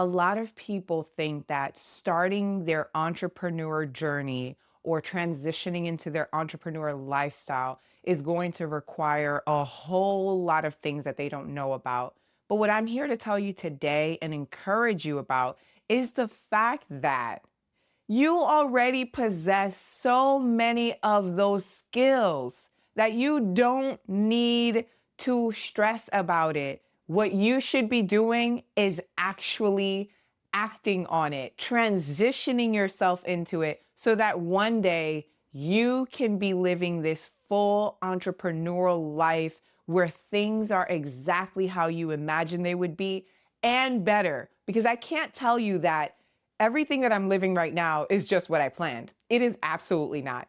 A lot of people think that starting their entrepreneur journey or transitioning into their entrepreneur lifestyle is going to require a whole lot of things that they don't know about. But what I'm here to tell you today and encourage you about is the fact that you already possess so many of those skills that you don't need to stress about it. What you should be doing is actually acting on it, transitioning yourself into it so that one day you can be living this full entrepreneurial life where things are exactly how you imagine they would be and better. Because I can't tell you that everything that I'm living right now is just what I planned. It is absolutely not.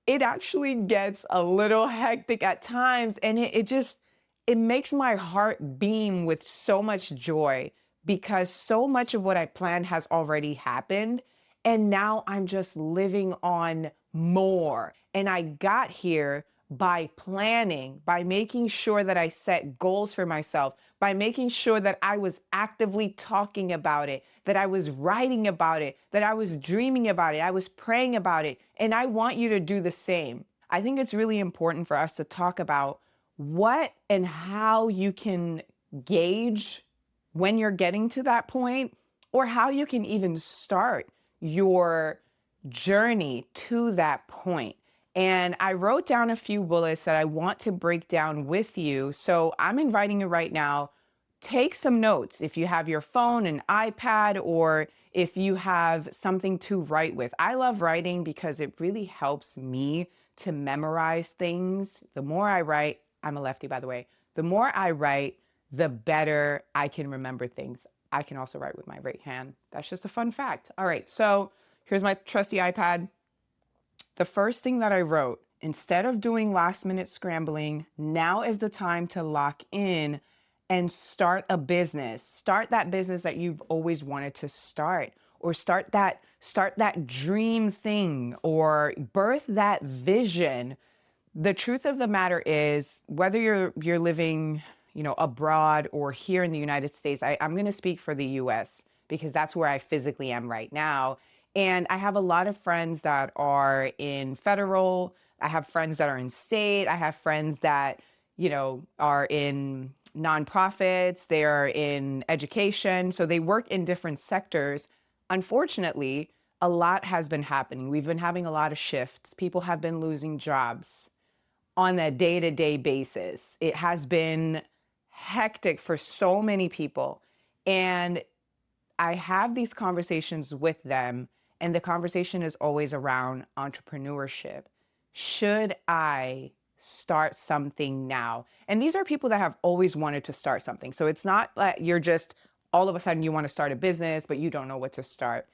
It actually gets a little hectic at times, and it makes my heart beam with so much joy because so much of what I planned has already happened, and now I'm just living on more. And I got here by planning, by making sure that I set goals for myself, by making sure that I was actively talking about it, that I was writing about it, that I was dreaming about it, I was praying about it. And I want you to do the same. I think it's really important for us to talk about what and how you can gauge when you're getting to that point, or how you can even start your journey to that point. And I wrote down a few bullets that I want to break down with you. So I'm inviting you right now, take some notes if you have your phone, an iPad, or if you have something to write with. I love writing because it really helps me to memorize things. The more I write, I'm a lefty, by the way, the more I write, the better I can remember things. I can also write with my right hand. That's just a fun fact. All right, so here's my trusty iPad. The first thing that I wrote, instead of doing last minute scrambling, now is the time to lock in and start a business. Start that business that you've always wanted to start, or start that dream thing, or birth that vision. The truth of the matter is, whether you're living, abroad or here in the United States, I'm going to speak for the US because that's where I physically am right now. And I have a lot of friends that are in federal, I have friends that are in state, I have friends that, are in nonprofits, they are in education. So they work in different sectors. Unfortunately, a lot has been happening. We've been having a lot of shifts. People have been losing jobs on a day-to-day basis. It has been hectic for so many people. And I have these conversations with them, and the conversation is always around entrepreneurship. Should I start something now? And these are people that have always wanted to start something. So it's not like you're just all of a sudden you want to start a business, but you don't know what to start.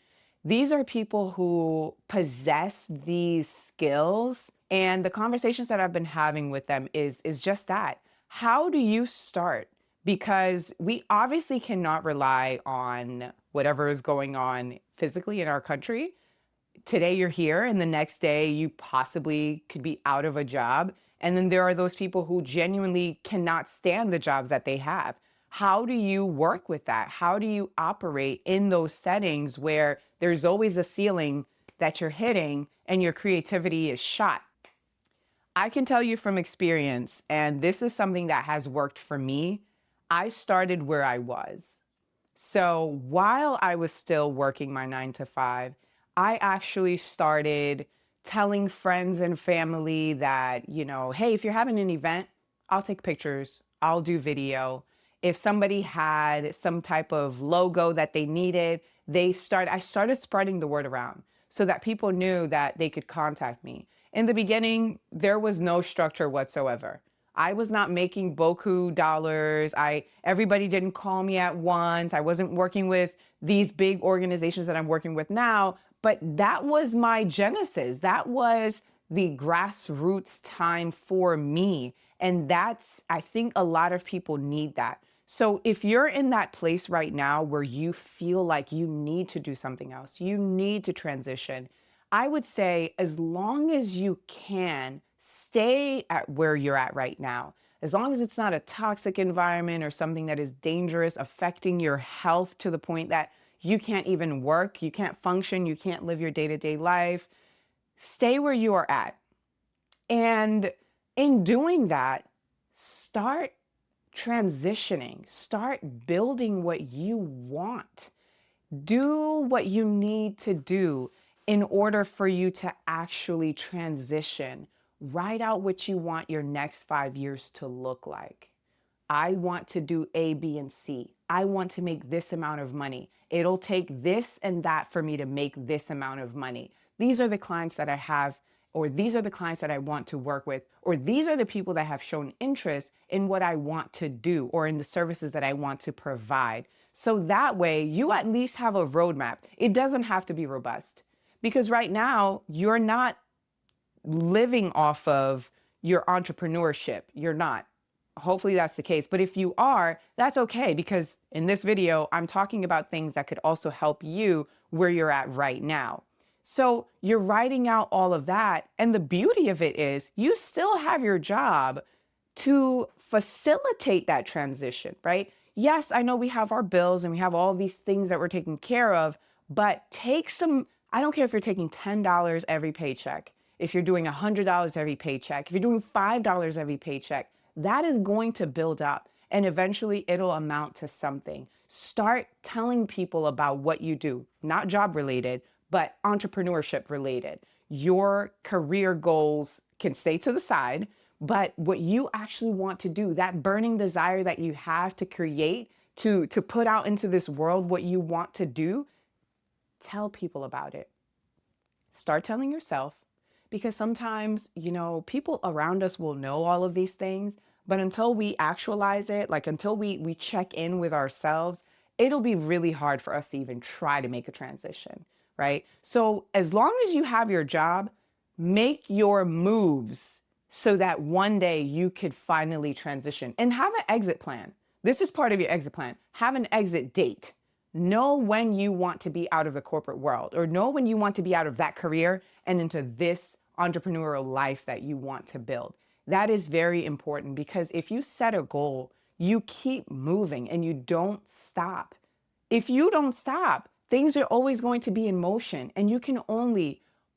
These are people who possess these skills, and the conversations that I've been having with them is just that. How do you start? Because we obviously cannot rely on whatever is going on physically in our country. Today you're here, and the next day you possibly could be out of a job. And then there are those people who genuinely cannot stand the jobs that they have. How do you work with that? How do you operate in those settings where there's always a ceiling that you're hitting and your creativity is shot? I can tell you from experience, and this is something that has worked for me. I started where I was. So while I was still working my 9 to 5, I actually started telling friends and family that, hey, if you're having an event, I'll take pictures, I'll do video. If somebody had some type of logo that they needed, I started spreading the word around so that people knew that they could contact me. In the beginning, there was no structure whatsoever. I was not making boku dollars. Everybody didn't call me at once. I wasn't working with these big organizations that I'm working with now, but that was my genesis. That was the grassroots time for me. And I think a lot of people need that. So if you're in that place right now where you feel like you need to do something else, you need to transition, I would say, as long as you can, stay at where you're at right now. as long as it's not a toxic environment or something that is dangerous, affecting your health to the point that you can't even work, you can't function, you can't live your day to day life, stay where you are at. And in doing that, start transitioning, start building what you want. Do what you need to do in order for you to actually transition. Write out what you want your next 5 years to look like. I want to do A, B, and C. I want to make this amount of money. It'll take this and that for me to make this amount of money. These are the clients that I have, or these are the clients that I want to work with, or these are the people that have shown interest in what I want to do or in the services that I want to provide. So that way you at least have a roadmap. It doesn't have to be robust because right now you're not living off of your entrepreneurship. You're not. Hopefully that's the case. But if you are, that's okay because in this video, I'm talking about things that could also help you where you're at right now. So you're writing out all of that. And the beauty of it is you still have your job to facilitate that transition, right? Yes, I know we have our bills and we have all these things that we're taking care of, but take some, I don't care if you're taking $10 every paycheck, if you're doing $100 every paycheck, if you're doing $5 every paycheck, that is going to build up and eventually it'll amount to something. Start telling people about what you do, not job related, but entrepreneurship related. Your career goals can stay to the side, but what you actually want to do, that burning desire that you have to create, to put out into this world what you want to do, tell people about it. Start telling yourself, because sometimes, people around us will know all of these things, but until we actualize it, like until we check in with ourselves, it'll be really hard for us to even try to make a transition, right? So as long as you have your job, make your moves so that one day you could finally transition and have an exit plan. This is part of your exit plan. Have an exit date. Know when you want to be out of the corporate world, or know when you want to be out of that career and into this entrepreneurial life that you want to build. That is very important because if you set a goal, you keep moving and you don't stop. If you don't stop, things are always going to be in motion and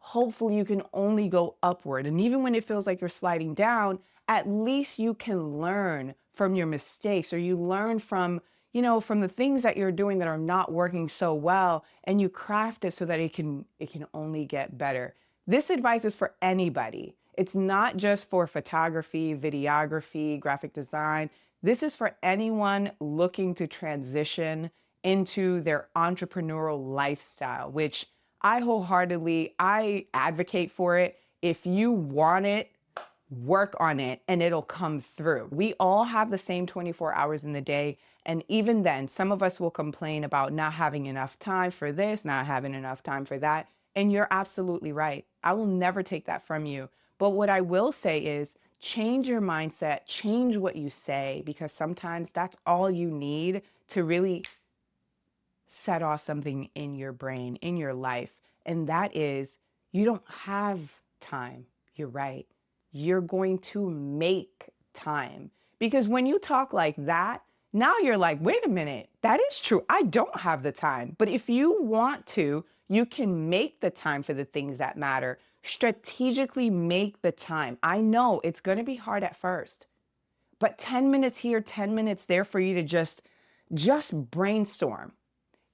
hopefully you can only go upward. And even when it feels like you're sliding down, at least you can learn from your mistakes, or you learn from the things that you're doing that are not working so well, and you craft it so that it can only get better. This advice is for anybody. It's not just for photography, videography, graphic design. This is for anyone looking to transition into their entrepreneurial lifestyle, which I advocate for it. If you want it, work on it and it'll come through. We all have the same 24 hours in the day. And even then, some of us will complain about not having enough time for this, not having enough time for that. And you're absolutely right. I will never take that from you. But what I will say is change your mindset, change what you say, because sometimes that's all you need to really set off something in your brain, in your life. And that is, you don't have time. You're right. You're going to make time. Because when you talk like that, now you're like, wait a minute, that is true. I don't have the time. But if you want to, you can make the time for the things that matter. Strategically make the time. I know it's going to be hard at first, but 10 minutes here, 10 minutes there for you to just brainstorm.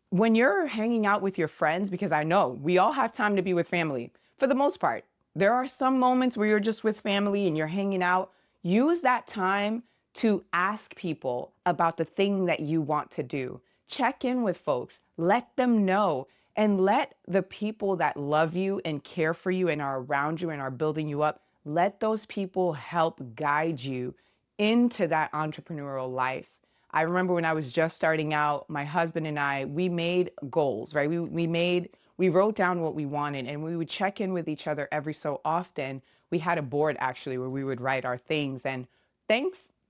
When you're hanging out with your friends, because I know we all have time to be with family for the most part. There are some moments where you're just with family and you're hanging out. Use that time to ask people about the thing that you want to do. Check in with folks, let them know, and let the people that love you and care for you and are around you and are building you up, let those people help guide you into that entrepreneurial life. I remember when I was just starting out, my husband and I, we made goals, right? We wrote down what we wanted and we would check in with each other every so often. We had a board actually where we would write our things, and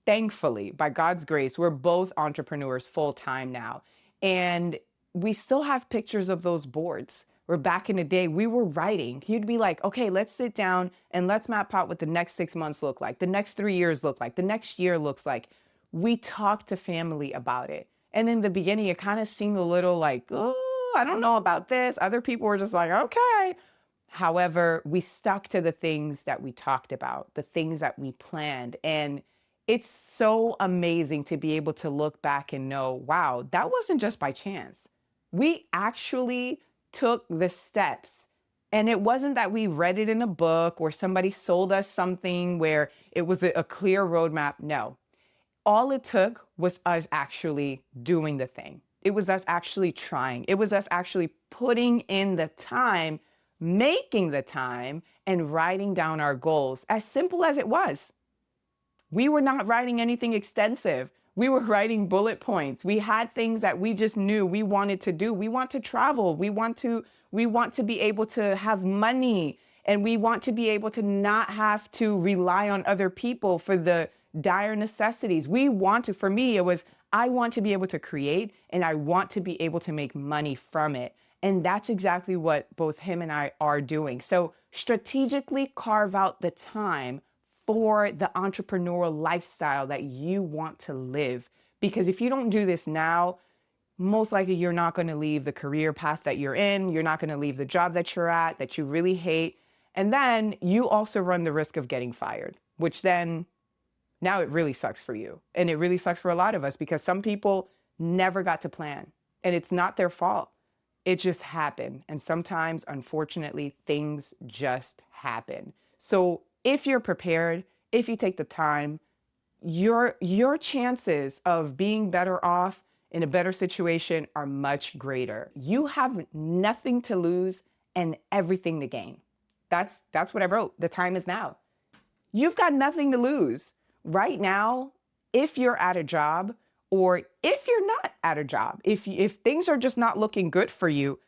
thankfully, by God's grace, we're both entrepreneurs full time now. And we still have pictures of those boards where back in the day we were writing. He'd be like, okay, let's sit down and let's map out what the next 6 months look like, the next 3 years look like, the next year looks like. We talked to family about it. And in the beginning, it kind of seemed a little like, oh, I don't know about this. Other people were just like, okay. However, we stuck to the things that we talked about, the things that we planned. And it's so amazing to be able to look back and know, wow, that wasn't just by chance. We actually took the steps. And it wasn't that we read it in a book or somebody sold us something where it was a clear roadmap. No, all it took was us actually doing the thing. It was us actually trying. It was us actually putting in the time, making the time, and writing down our goals, as simple as it was. We were not writing anything extensive. We were writing bullet points. We had things that we just knew we wanted to do. We want to travel. We want to be able to have money, and we want to be able to not have to rely on other people for the dire necessities. For me, it was, I want to be able to create, and I want to be able to make money from it. And that's exactly what both him and I are doing. So strategically carve out the time for the entrepreneurial lifestyle that you want to live. Because if you don't do this now, most likely you're not going to leave the career path that you're in. You're not going to leave the job that you're at, that you really hate. And then you also run the risk of getting fired, which then now it really sucks for you. And it really sucks for a lot of us because some people never got to plan, and it's not their fault. It just happened. And sometimes, unfortunately, things just happen. So if you're prepared, if you take the time, your chances of being better off in a better situation are much greater. You have nothing to lose and everything to gain. That's what I wrote. The time is now. You've got nothing to lose. Right now, if you're at a job, or if you're not at a job, if things are just not looking good for you,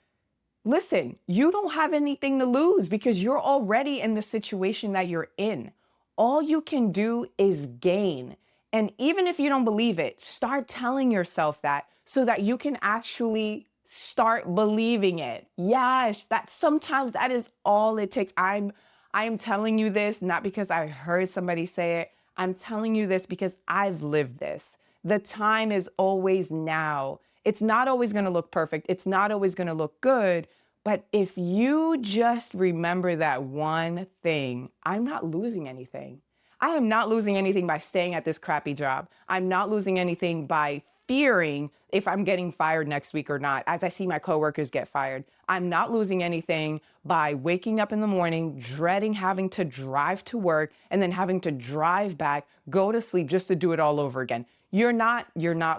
listen, you don't have anything to lose because you're already in the situation that you're in. All you can do is gain. And even if you don't believe it, start telling yourself that so that you can actually start believing it. Yes, sometimes that is all it takes. I am telling you this not because I heard somebody say it. I'm telling you this because I've lived this. The time is always now. It's not always going to look perfect. It's not always going to look good. But if you just remember that one thing, I'm not losing anything. I am not losing anything by staying at this crappy job. I'm not losing anything by fearing if I'm getting fired next week or not, as I see my coworkers get fired. I'm not losing anything by waking up in the morning, dreading having to drive to work and then having to drive back, go to sleep just to do it all over again. You're not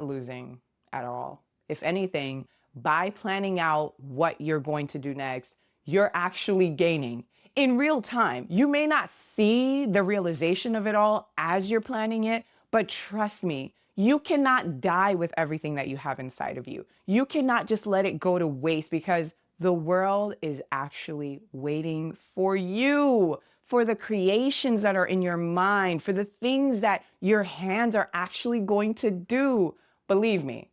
losing at all. If anything, by planning out what you're going to do next, you're actually gaining in real time. You may not see the realization of it all as you're planning it, but trust me, you cannot die with everything that you have inside of you. You cannot just let it go to waste because the world is actually waiting for you, for the creations that are in your mind, for the things that your hands are actually going to do. Believe me,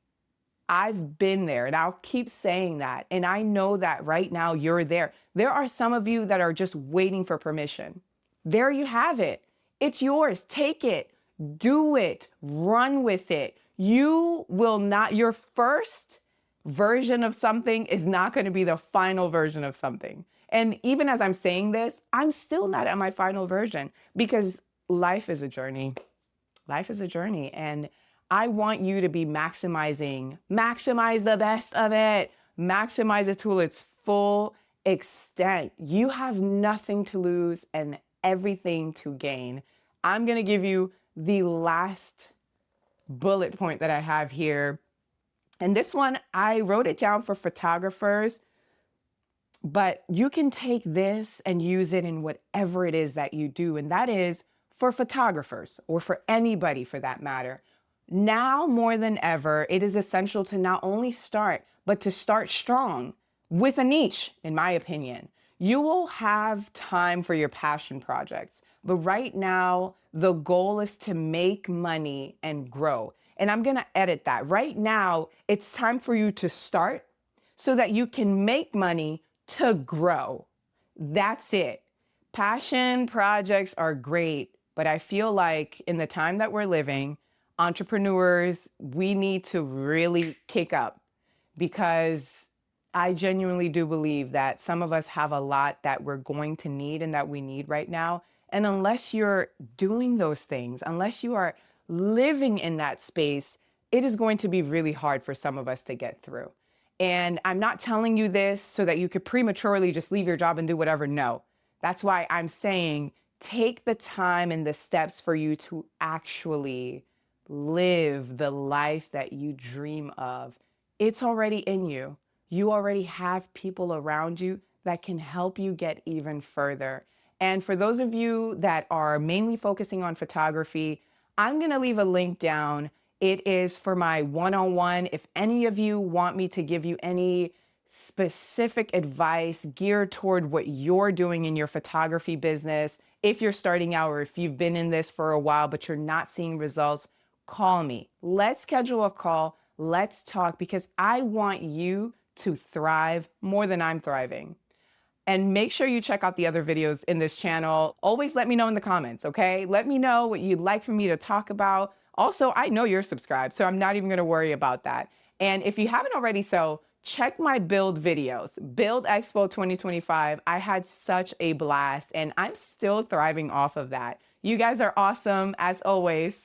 I've been there, and I'll keep saying that. And I know that right now you're there. There are some of you that are just waiting for permission. There you have it. It's yours. Take it. Do it. Run with it. Your first version of something is not going to be the final version of something. And even as I'm saying this, I'm still not at my final version because life is a journey. Life is a journey. And I want you to be maximize the best of it, maximize it to its full extent. You have nothing to lose and everything to gain. I'm going to give you the last bullet point that I have here. And this one, I wrote it down for photographers, but you can take this and use it in whatever it is that you do. And that is for photographers or for anybody for that matter. Now more than ever, it is essential to not only start, but to start strong with a niche, in my opinion. You will have time for your passion projects, but right now, the goal is to make money and grow. And I'm going to edit that. Right now, it's time for you to start so that you can make money to grow. That's it. Passion projects are great, but I feel like in the time that we're living, entrepreneurs, we need to really kick up because I genuinely do believe that some of us have a lot that we're going to need and that we need right now. And unless you're doing those things, unless you are living in that space, it is going to be really hard for some of us to get through. And I'm not telling you this so that you could prematurely just leave your job and do whatever. No. That's why I'm saying take the time and the steps for you to actually live the life that you dream of. It's already in you. You already have people around you that can help you get even further. And for those of you that are mainly focusing on photography, I'm going to leave a link down. It is for my one-on-one. If any of you want me to give you any specific advice geared toward what you're doing in your photography business, if you're starting out or if you've been in this for a while but you're not seeing results, call me. Let's schedule a call. Let's talk because I want you to thrive more than I'm thriving. And make sure you check out the other videos in this channel. Always let me know in the comments, okay? Let me know what you'd like for me to talk about. Also, I know you're subscribed, so I'm not even gonna worry about that. And if you haven't already so, check my build videos. Build Expo 2025. I had such a blast and I'm still thriving off of that. You guys are awesome as always.